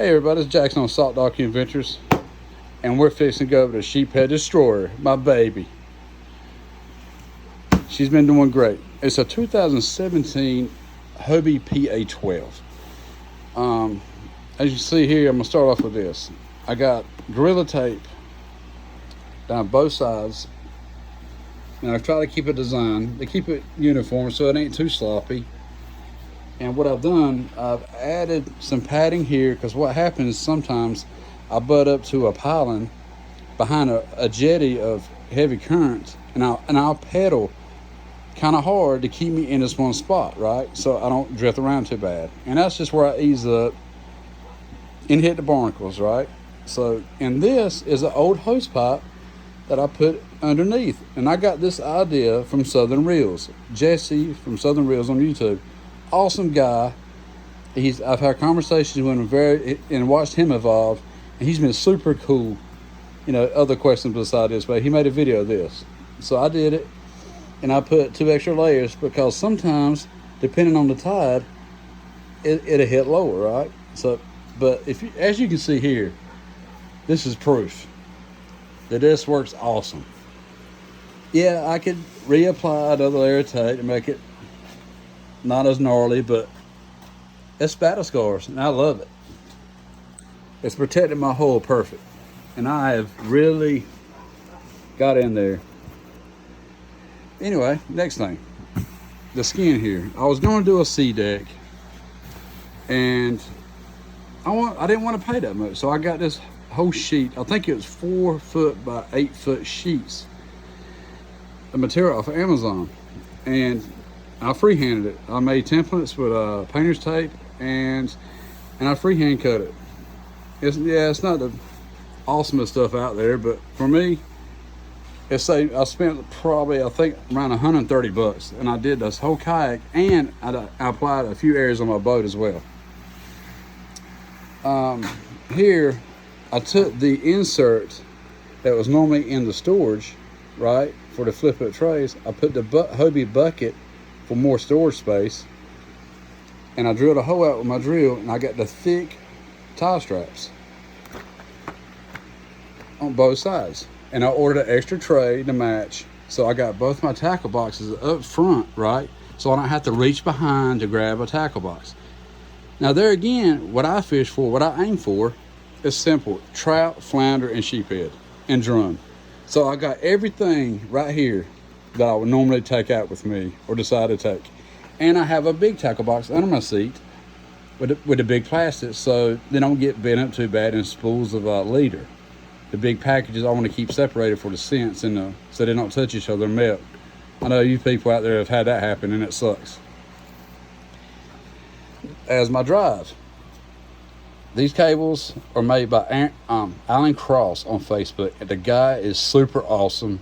Hey everybody, it's Jackson on Salt Dog Adventures, and we're fixing to go over to Sheepshead Destroyer, my baby. She's been doing great. It's a 2017 Hobie PA 12. As you can see here, I'm gonna start off with this. I got Gorilla Tape down both sides, and I've tried to keep it designed to keep it uniform so it ain't too sloppy. And what I've done, I've added some padding here, because what happens sometimes I butt up to a piling behind a jetty of heavy current, and I'll pedal kind of hard to keep me in this one spot, right? So I don't drift around too bad. And that's just where I ease up and hit the barnacles, right? So, and this is an old hose pipe that I put underneath. And I got this idea from Southern Reels. Jesse from Southern Reels on YouTube. Awesome guy. I've had conversations with him and watched him evolve, and he's been super cool. You know, other questions beside this, but he made a video of this. So I did it, and I put 2 extra layers because sometimes, depending on the tide, it'll hit lower, right? So, but as you can see here, this is proof that this works awesome. Yeah, I could reapply another layer of tape to make it not as gnarly, but it's battle scars, and I love it. It's protected my hole perfect, and I have really got in there. Anyway, next thing, the skin here. I was going to do a sea deck, and I didn't want to pay that much, so I got this whole sheet. I think it was 4 foot by 8 foot sheets of material off of Amazon, and I freehanded it. I made templates with painter's tape, and I freehand cut it. It's not the awesomest stuff out there, but for me, I spent probably, I think, around 130 bucks, and I did this whole kayak, and I applied a few areas on my boat as well. Here, I took the insert that was normally in the storage, right, for the flip up trays. I put the Hobie bucket for more storage space, and I drilled a hole out with my drill, and I got the thick tie straps on both sides, and I ordered an extra tray to match, so I got both my tackle boxes up front, right, so I don't have to reach behind to grab a tackle box. Now there again, what I fish for, what I aim for, is simple: trout, flounder, and sheephead, and drum. So I got everything right here that I would normally take out with me or decide to take. And I have a big tackle box under my seat with the big plastic, so they don't get bent up too bad in spools of leader. The big packages I want to keep separated for the scents, and so they don't touch each other and melt. I know you people out there have had that happen, and it sucks. As my drive, these cables are made by Alan Cross on Facebook. The guy is super awesome,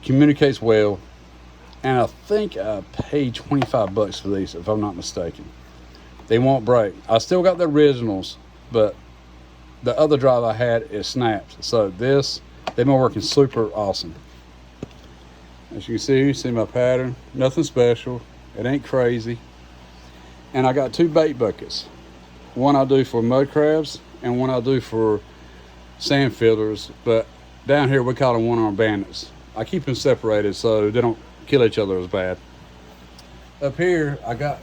communicates well, and I think I paid 25 bucks for these, if I'm not mistaken. They won't break. I still got the originals, but the other drive I had is snapped. So they've been working super awesome. As you can see, you see my pattern. Nothing special. It ain't crazy. And I got 2 bait buckets. One I do for mud crabs, and one I do for sand fillers, but down here we call them one-armed bandits. I keep them separated so they don't kill each other as bad. Up here, I got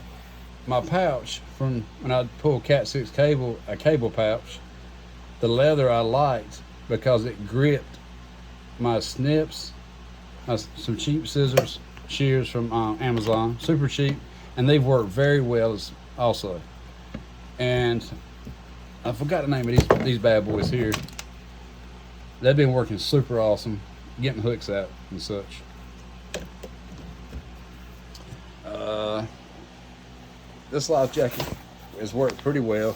my pouch from when I pulled Cat 6 cable, a cable pouch. The leather I liked because it gripped my snips, some cheap scissors, shears from Amazon, super cheap, and they've worked very well also. And I forgot the name of these bad boys here. They've been working super awesome, getting hooks out and such. This life jacket has worked pretty well.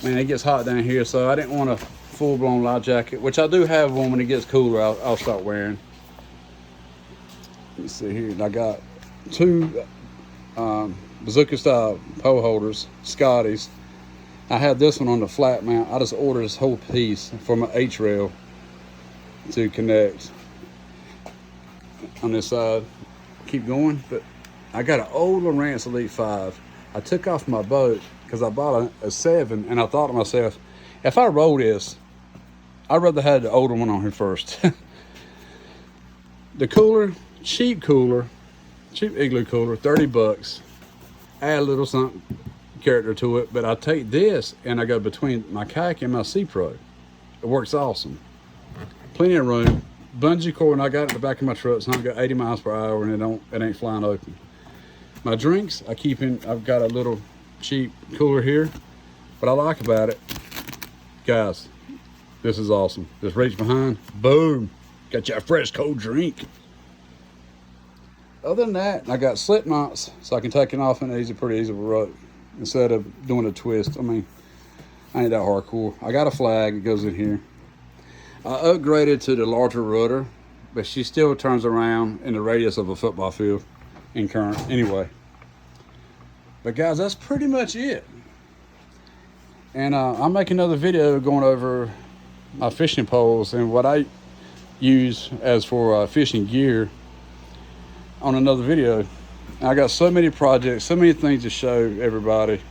Man, it gets hot down here, so I didn't want a full-blown life jacket, which I do have one when it gets cooler. I'll start wearing. Let's see here. I got 2 bazooka style pole holders, Scotties. I had this one on the flat mount. I just ordered this whole piece for my H-rail to connect on this side. Keep going, but I got an old Lowrance Elite 5. I took off my boat because I bought a 7, and I thought to myself, if I roll this, I'd rather have the older one on here first. The cooler, cheap igloo cooler, 30 bucks. Add a little something character to it, but I take this and I go between my kayak and my Sea Pro. It works awesome. Plenty of room. Bungee cord, and I got it in the back of my truck, so I go 80 miles per hour and it ain't flying open. My drinks, I've got a little cheap cooler here. What I like about it, guys, this is awesome. Just reach behind, boom, got you a fresh cold drink. Other than that, I got slip knots, so I can take it off in pretty easy with rope instead of doing a twist. I mean, I ain't that hardcore. I got a flag, it goes in here. I upgraded to the larger rudder, but she still turns around in the radius of a football field in current anyway. But guys, that's pretty much it. And I'll make another video going over my fishing poles and what I use as for fishing gear on another video. I got so many projects, so many things to show everybody.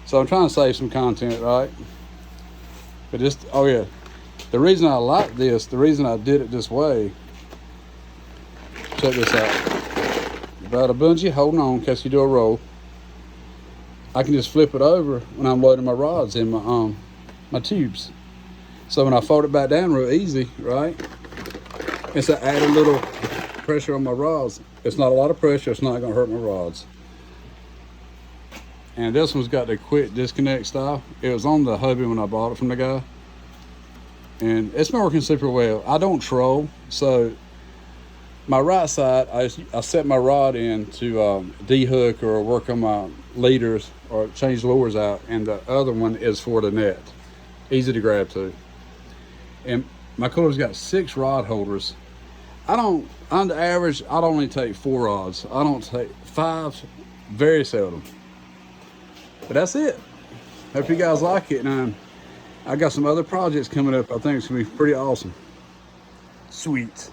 So I'm trying to save some content, right? But just, oh yeah, the reason I like this, the reason I did it this way, check this out. About a bungee holding on in case you do a roll. I can just flip it over when I'm loading my rods in my tubes. So when I fold it back down real easy, right? It's to add a little pressure on my rods. It's not a lot of pressure, it's not gonna hurt my rods. And this one's got the quick disconnect style. It was on the Hobie when I bought it from the guy. And it's been working super well. I don't troll, so my right side, I set my rod in to de-hook or work on my leaders or change lures out, and the other one is for the net. Easy to grab to. And my cooler's got 6 rod holders. On the average, I'd only take 4 rods. I don't take 5, very seldom. But that's it. Hope you guys like it. And I got some other projects coming up. I think it's gonna be pretty awesome. Sweet.